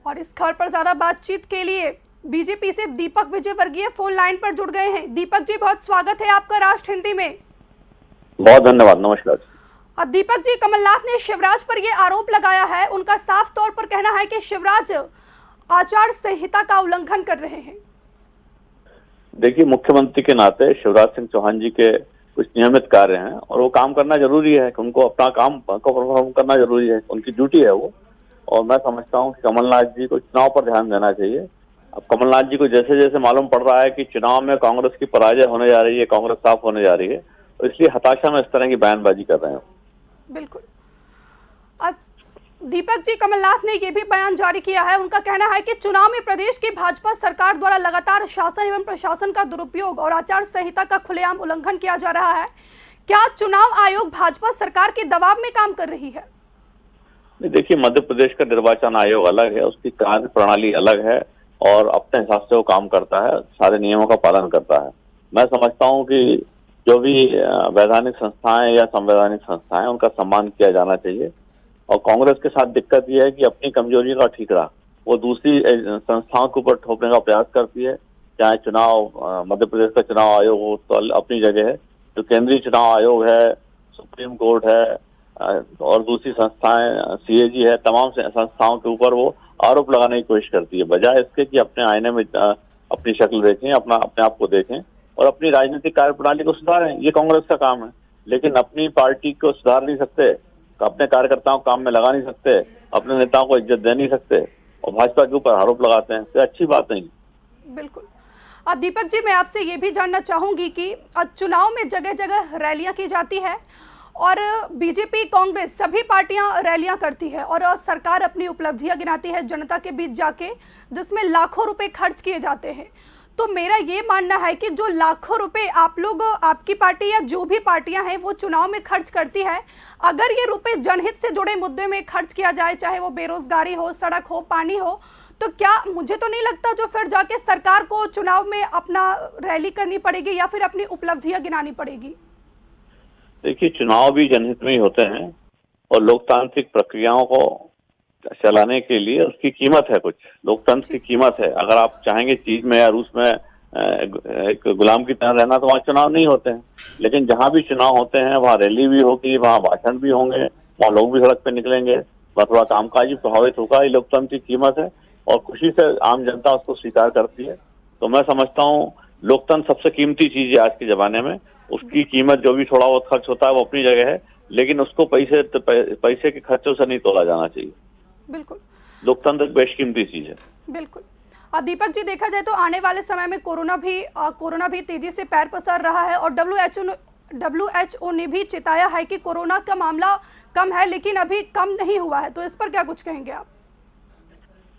और इस खबर पर ज्यादा बातचीत के लिए बीजेपी से दीपक विजयवर्गीय फोन लाइन पर जुड़ गए हैं। दीपक जी, बहुत स्वागत है आपका राष्ट्र हिंदी में। बहुत धन्यवाद, नमस्कार। और दीपक जी, कमलनाथ ने शिवराज पर यह आरोप लगाया है, उनका साफ तौर पर कहना है कि शिवराज आचार संहिता का उल्लंघन कर रहे हैं। देखिए, मुख्यमंत्री के नाते शिवराज सिंह चौहान जी के कुछ नियमित कार्य हैं और वो काम करना जरूरी है। उनको अपना काम को परफॉर्म करना जरूरी है, उनकी ड्यूटी है वो। और मैं समझता हूँ कि कमलनाथ जी को चुनाव पर ध्यान देना चाहिए। अब कमलनाथ जी को जैसे जैसे मालूम पड़ रहा है कि चुनाव में कांग्रेस की पराजय होने जा रही है, कांग्रेस साफ होने जा रही है, तो इसलिए हताशा में इस तरह की बयानबाजी कर रहे हैं। बिल्कुल। दीपक जी, कमलनाथ ने यह भी बयान जारी किया है, उनका कहना है कि चुनाव में प्रदेश की भाजपा सरकार द्वारा लगातार शासन एवं प्रशासन का दुरुपयोग और आचार संहिता का खुलेआम उल्लंघन किया जा रहा है। क्या चुनाव आयोग भाजपा सरकार के दबाव में काम कर रही है? देखिए, मध्य प्रदेश का निर्वाचन आयोग अलग है, उसकी कार्य प्रणाली अलग है और अपने हिसाब से वो काम करता है, सारे नियमों का पालन करता है। मैं समझता हूँ कि जो भी वैधानिक संस्थाएं या संवैधानिक संस्थाएं, उनका सम्मान किया जाना चाहिए। और कांग्रेस के साथ दिक्कत यह है कि अपनी कमजोरी का ठीकरा वो दूसरी संस्थाओं के ऊपर थोपने का प्रयास करती है। चाहे चुनाव मध्य प्रदेश का चुनाव आयोग हो तो अपनी जगह है, जो केंद्रीय चुनाव आयोग है, सुप्रीम कोर्ट है और दूसरी संस्थाएं, सीएजी है, तमाम संस्थाओं के ऊपर वो आरोप लगाने की कोशिश करती है, बजाय इसके कि अपने आईने में अपनी शक्ल देखें, अपने आप को देखें और अपनी राजनीतिक कार्यप्रणाली को सुधारें। ये कांग्रेस का काम है, लेकिन अपनी पार्टी को सुधार नहीं सकते, अपने कार्यकर्ताओं को काम में लगा नहीं सकते, अपने नेताओं को इज्जत दे नहीं सकते और भाजपा के ऊपर आरोप लगाते हैं, तो अच्छी बात नहीं। बिल्कुल। अब दीपक जी, मैं आपसे ये भी जानना चाहूंगी कि चुनाव में जगह जगह रैलियां की जाती है और बीजेपी कांग्रेस सभी पार्टियां रैलियां करती है और सरकार अपनी उपलब्धियां गिनाती है जनता के बीच जाके, जिसमें लाखों रुपए खर्च किए जाते हैं। तो मेरा ये मानना है कि जो लाखों रुपए आप लोग, आपकी पार्टी या जो भी पार्टियां हैं वो चुनाव में खर्च करती है, अगर ये रुपए जनहित से जुड़े मुद्दे में खर्च किया जाए, चाहे वो बेरोजगारी हो, सड़क हो, पानी हो, तो क्या, मुझे तो नहीं लगता जो फिर जाके सरकार को चुनाव में अपना रैली करनी पड़ेगी या फिर अपनी उपलब्धियां गिनानी पड़ेगी। देखिए, चुनाव भी जनहित में ही होते हैं और लोकतांत्रिक प्रक्रियाओं को चलाने के लिए उसकी कीमत है, कुछ लोकतंत्र की कीमत है। अगर आप चाहेंगे चीज में या रूस में एक गुलाम की तरह रहना, तो वहाँ चुनाव नहीं होते हैं। लेकिन जहाँ भी चुनाव होते हैं वहाँ रैली भी होगी, वहाँ भाषण भी होंगे, वहाँ लोग भी सड़क पे निकलेंगे, वहाँ थोड़ा कामकाजी प्रभावित होगा। ये लोकतंत्र की कीमत है और खुशी से आम जनता उसको स्वीकार करती है। तो मैं समझता हूँ लोकतंत्र सबसे कीमती चीज है आज के जमाने में। उसकी कीमत जो भी थोड़ा बहुत खर्च होता है वो अपनी जगह है, लेकिन उसको पैसे के खर्चों से नहीं तोला जाना चाहिए। बिल्कुल, लोकतंत्र एक बेशकीमती चीज है। बिल्कुल। दीपक जी, देखा जाए तो आने वाले समय में कोरोना भी तेजी से पैर पसार रहा है और डब्ल्यूएचओ ने भी चिताया है कि कोरोना का मामला कम है, लेकिन अभी कम नहीं हुआ है। तो इस पर क्या कुछ कहेंगे आप?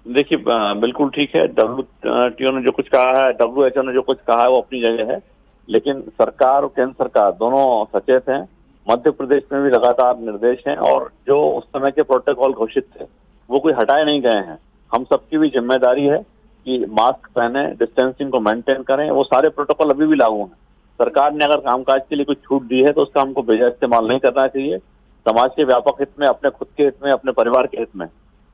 देखिए, बिल्कुल ठीक है, डब्ल्यूटीओ ने जो कुछ कहा है, डब्ल्यूएचओ ने जो कुछ कहा है वो अपनी जगह है, लेकिन सरकार और केंद्र सरकार दोनों सचेत हैं। मध्य प्रदेश में भी लगातार निर्देश हैं और जो उस समय के प्रोटोकॉल घोषित थे वो कोई हटाए नहीं गए हैं। हम सबकी भी जिम्मेदारी है कि मास्क पहने, डिस्टेंसिंग को मेंटेन करें, वो सारे प्रोटोकॉल अभी भी लागू हैं। सरकार ने अगर कामकाज के लिए कुछ छूट दी है तो उसका हमको बेजा इस्तेमाल नहीं करना चाहिए। समाज के व्यापक हित में, अपने खुद के हित में, अपने परिवार के हित में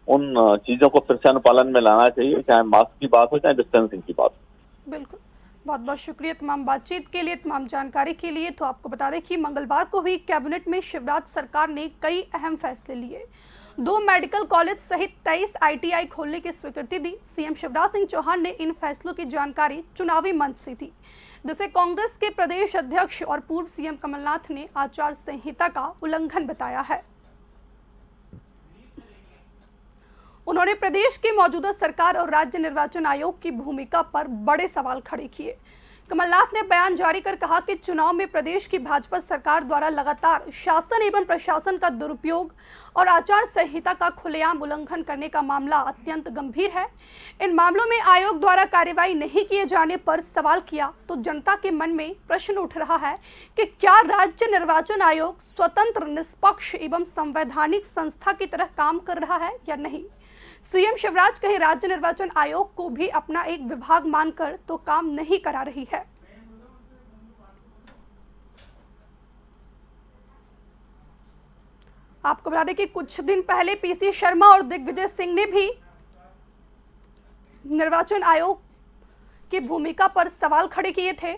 उन चीजों को फिर से अनुपालन में लाना चाहिए, चाहे मास्क की बात हो चाहे डिस्टेंसिंग की बात हो। बिल्कुल, बहुत बहुत शुक्रिया तमाम बातचीत के लिए, तमाम जानकारी के लिए। तो आपको बता दें कि मंगलवार को हुई कैबिनेट में शिवराज सरकार ने कई अहम फैसले लिए। 2 मेडिकल कॉलेज सहित 23 आईटीआई खोलने की स्वीकृति दी। सीएम शिवराज सिंह चौहान ने इन फैसलों की जानकारी चुनावी मंच से दी, जिसे कांग्रेस के प्रदेश अध्यक्ष और पूर्व सीएम कमलनाथ ने आचार संहिता का उल्लंघन बताया है। उन्होंने प्रदेश की मौजूदा सरकार और राज्य निर्वाचन आयोग की भूमिका पर बड़े सवाल खड़े किए। कमलनाथ ने बयान जारी कर कहा कि चुनाव में प्रदेश की भाजपा सरकार द्वारा लगातार शासन एवं प्रशासन का दुरुपयोग और आचार संहिता का खुलेआम उल्लंघन करने का मामला अत्यंत गंभीर है। इन मामलों में आयोग द्वारा कार्रवाई नहीं किए जाने पर सवाल किया तो जनता के मन में प्रश्न उठ रहा है कि क्या राज्य निर्वाचन आयोग स्वतंत्र, निष्पक्ष एवं संवैधानिक संस्था की तरह काम कर रहा है या नहीं। सीएम शिवराज कहीं राज्य निर्वाचन आयोग को भी अपना एक विभाग मानकर तो काम नहीं करा रही है। आपको बता दें कि कुछ दिन पहले पीसी शर्मा और दिग्विजय सिंह ने भी निर्वाचन आयोग की भूमिका पर सवाल खड़े किए थे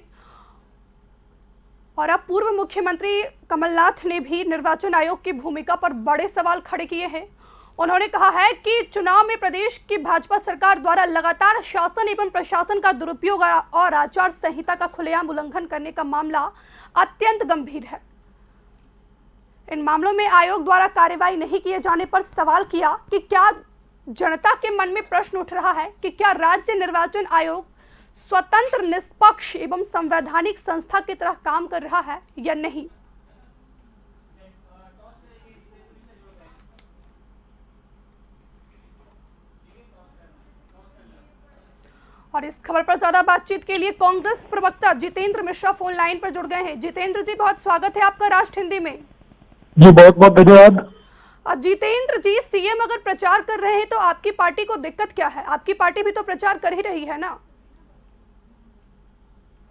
और अब पूर्व मुख्यमंत्री कमलनाथ ने भी निर्वाचन आयोग की भूमिका पर बड़े सवाल खड़े किए हैं। उन्होंने कहा है कि चुनाव में प्रदेश की भाजपा सरकार द्वारा लगातार शासन एवं प्रशासन का दुरुपयोग और आचार संहिता का खुलेआम उल्लंघन करने का मामला अत्यंत गंभीर है। इन मामलों में आयोग द्वारा कार्रवाई नहीं किए जाने पर सवाल किया कि क्या जनता के मन में प्रश्न उठ रहा है कि क्या राज्य निर्वाचन आयोग स्वतंत्र, निष्पक्ष एवं संवैधानिक संस्था की तरह काम कर रहा है या नहीं। और इस खबर पर ज्यादा बातचीत के लिए कांग्रेस प्रवक्ता जितेंद्र मिश्रा फोन लाइन पर जुड़ गए हैं। जितेंद्र जी, बहुत स्वागत है आपका राष्ट्र हिंदी में। जी बहुत बहुत धन्यवाद। जितेंद्र जी, सीएम अगर प्रचार कर रहे हैं तो आपकी पार्टी को दिक्कत क्या है? आपकी पार्टी भी तो प्रचार कर ही रही है ना।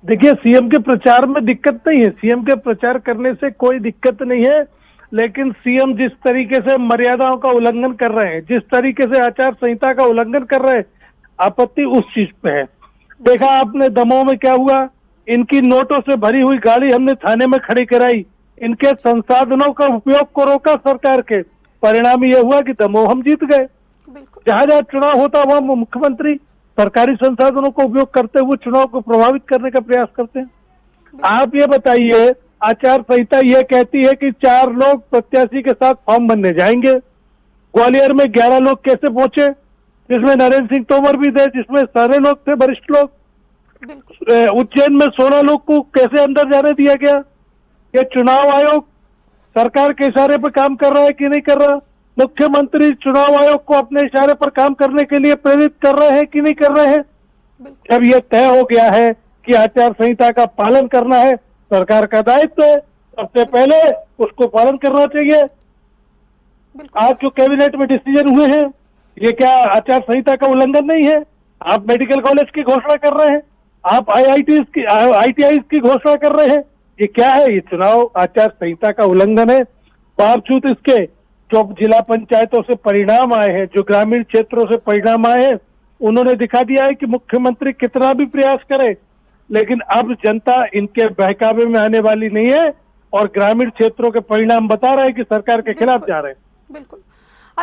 देखिए, सीएम के प्रचार में दिक्कत नहीं है, सीएम के प्रचार करने से कोई दिक्कत नहीं है, लेकिन सीएम जिस तरीके से मर्यादाओं का उल्लंघन कर रहे हैं, जिस तरीके से आचार संहिता का उल्लंघन कर रहे हैं, आपत्ति उस चीज पे है। देखा आपने दमोह में क्या हुआ, इनकी नोटों से भरी हुई गाड़ी हमने थाने में खड़ी कराई, इनके संसाधनों का उपयोग को रोका सरकार के, परिणाम ये हुआ कि दमोह हम जीत गए। जहां जहां चुनाव होता वहां मुख्यमंत्री सरकारी संसाधनों का उपयोग करते हुए चुनाव को प्रभावित करने का प्रयास करते हैं। आप ये बताइए, आचार संहिता ये कहती है कि 4 लोग प्रत्याशी के साथ फॉर्म भरने जाएंगे। ग्वालियर में 11 लोग कैसे पहुंचे, जिसमें नरेंद्र सिंह तोमर भी थे, जिसमें सारे लोग थे वरिष्ठ लोग। उज्जैन में 16 लोग को कैसे अंदर जाने दिया गया। ये चुनाव आयोग सरकार के इशारे पर काम कर रहा है कि नहीं कर रहा। मुख्यमंत्री चुनाव आयोग को अपने इशारे पर काम करने के लिए प्रेरित कर रहे हैं कि नहीं कर रहे हैं। जब ये तय हो गया है कि आचार संहिता का पालन करना है, सरकार का दायित्व है, सबसे पहले उसको पालन करना चाहिए। आज जो कैबिनेट में डिसीजन हुए हैं, ये क्या आचार संहिता का उल्लंघन नहीं है। आप मेडिकल कॉलेज की घोषणा कर रहे हैं, आप IITs की घोषणा कर रहे हैं, ये क्या है। ये चुनाव आचार संहिता का उल्लंघन है। बावजूद इसके जो जिला पंचायतों से परिणाम आए हैं, जो ग्रामीण क्षेत्रों से परिणाम आए हैं, उन्होंने दिखा दिया है कि मुख्यमंत्री कितना भी प्रयास करे, लेकिन अब जनता इनके बहकावे में आने वाली नहीं है और ग्रामीण क्षेत्रों के परिणाम बता रहे हैं कि सरकार के खिलाफ जा रहे हैं। बिल्कुल।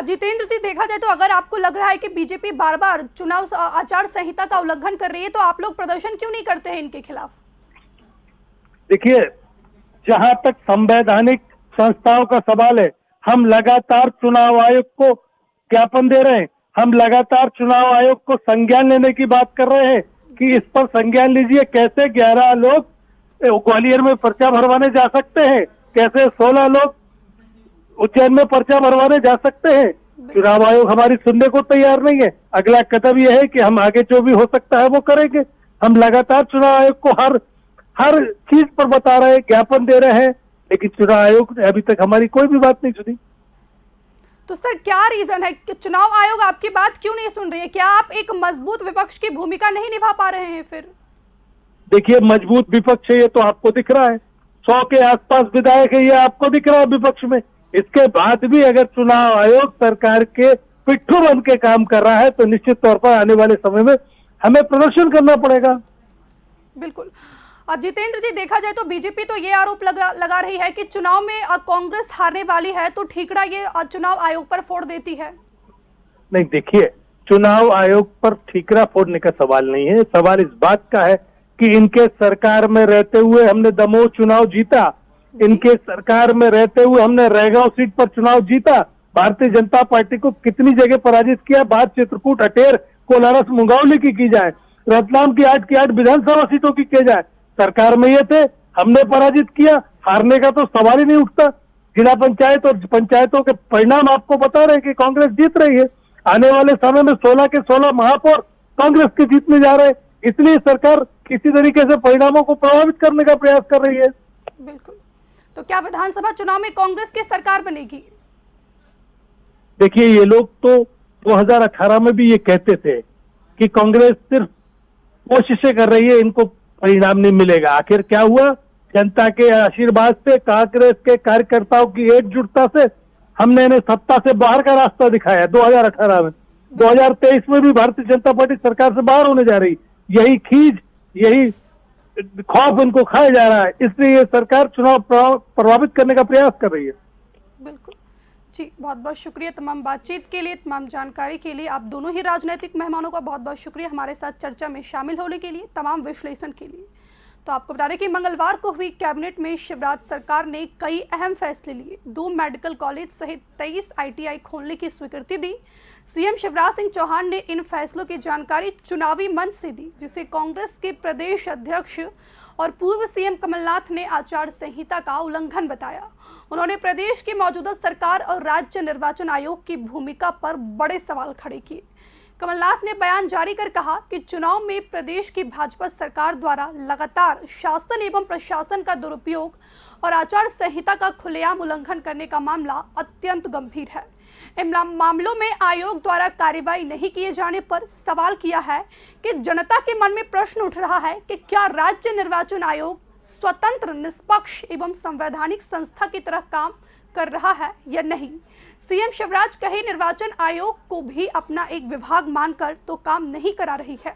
जितेंद्र जी, देखा जाए तो अगर आपको लग रहा है कि बीजेपी बार बार चुनाव आचार संहिता का उल्लंघन कर रही है, तो आप लोग प्रदर्शन क्यों नहीं करते हैं इनके खिलाफ? देखिए, जहां तक संवैधानिक संस्थाओं का सवाल है, हम लगातार चुनाव आयोग को ज्ञापन दे रहे हैं, हम लगातार चुनाव आयोग को संज्ञान लेने की बात कर रहे हैं कि इस पर संज्ञान लीजिए। कैसे 11 लोग ग्वालियर में पर्चा भरवाने जा सकते हैं, कैसे 16 लोग उज्जैन में पर्चा भरवाने जा सकते हैं। चुनाव आयोग हमारी सुनने को तैयार नहीं है। अगला कदम यह है कि हम आगे जो भी हो सकता है वो करेंगे। हम लगातार चुनाव आयोग को हर चीज पर बता रहे हैं, ज्ञापन दे रहे हैं, लेकिन चुनाव आयोग ने अभी तक हमारी कोई भी बात नहीं सुनी। तो सर, क्या रीजन है कि चुनाव आयोग आपकी बात क्यों नहीं सुन रही है? क्या आप एक मजबूत विपक्ष की भूमिका नहीं निभा पा रहे हैं फिर? देखिए, मजबूत विपक्ष है ये तो आपको दिख रहा है, 100 के आसपास विधायक है, ये आपको दिख रहा है विपक्ष में। इसके बाद भी अगर चुनाव आयोग सरकार के पिट्ठू बन के काम कर रहा है तो निश्चित तौर पर आने वाले समय में हमें प्रदर्शन करना पड़ेगा। बिल्कुल। जितेंद्र जी, देखा जाए तो बीजेपी तो ये आरोप लगा रही है कि चुनाव में कांग्रेस हारने वाली है तो ठीकरा ये चुनाव आयोग पर फोड़ देती है। नहीं, देखिए, चुनाव आयोग पर ठीकरा फोड़ने का सवाल नहीं है। सवाल इस बात का है कि इनके सरकार में रहते हुए हमने दमोह चुनाव जीता, इनके सरकार में रहते हुए हमने रैगांव सीट पर चुनाव जीता, भारतीय जनता पार्टी को कितनी जगह पराजित किया। बात चित्रकूट, अटेर, कोलारस, मुंगावली की जाए, रतलाम की 8 विधानसभा सीटों की जाए, सरकार में ये थे, हमने पराजित किया। हारने का तो सवाल ही नहीं उठता। जिला पंचायत और पंचायतों के परिणाम आपको बता रहे हैं कि कांग्रेस जीत रही है। आने वाले समय में 16 के 16 महापौर कांग्रेस के जीतने जा रहे हैं, इसलिए सरकार किसी तरीके से परिणामों को प्रभावित करने का प्रयास कर रही है। बिल्कुल। तो क्या विधानसभा चुनाव में कांग्रेस की सरकार बनेगी? देखिए, ये लोग तो 2018 में भी ये कहते थे कि कांग्रेस सिर्फ कोशिशें कर रही है, इनको परिणाम नहीं मिलेगा। आखिर क्या हुआ? जनता के आशीर्वाद से, कांग्रेस के कार्यकर्ताओं की एकजुटता से हमने इन्हें सत्ता से बाहर का रास्ता दिखाया 2018 में। 2023 में भी भारतीय जनता पार्टी सरकार से बाहर होने जा रही, यही खींच, यही खौफ इनको खाया जा रहा है, इसलिए ये सरकार चुनाव प्रभावित करने का प्रयास कर रही है। बिल्कुल जी, बहुत बहुत शुक्रिया तमाम बातचीत के लिए, तमाम जानकारी के लिए। आप दोनों ही राजनीतिक मेहमानों का बहुत बहुत शुक्रिया हमारे साथ चर्चा में शामिल होने के लिए, तमाम विश्लेषण के लिए। तो आपको बता दें कि मंगलवार को हुई कैबिनेट में शिवराज सरकार ने कई अहम फैसले लिए। 2 मेडिकल कॉलेज सहित 23 ITI खोलने की स्वीकृति दी। सीएम शिवराज सिंह चौहान ने इन फैसलों की जानकारी चुनावी मंच से दी, जिसे कांग्रेस के प्रदेश अध्यक्ष और पूर्व सीएम कमलनाथ ने आचार संहिता का उल्लंघन बताया। उन्होंने प्रदेश की मौजूदा सरकार और राज्य निर्वाचन आयोग की भूमिका पर बड़े सवाल खड़े किए। कमलनाथ ने बयान जारी कर कहा कि चुनाव में प्रदेश की भाजपा सरकार द्वारा लगातार शासन एवं प्रशासन का दुरुपयोग और आचार संहिता का खुलेआम उल्लंघन करने का मामला अत्यंत गंभीर है। इन मामलों में आयोग द्वारा कार्रवाई नहीं किए जाने पर सवाल किया है कि जनता के मन में प्रश्न उठ रहा है कि क्या राज्य निर्वाचन आयोग स्वतंत्र, निष्पक्ष एवं संवैधानिक संस्था की तरह काम कर रहा है या नहीं। सीएम शिवराज कहे निर्वाचन आयोग को भी अपना एक विभाग मानकर तो काम नहीं करा रही है।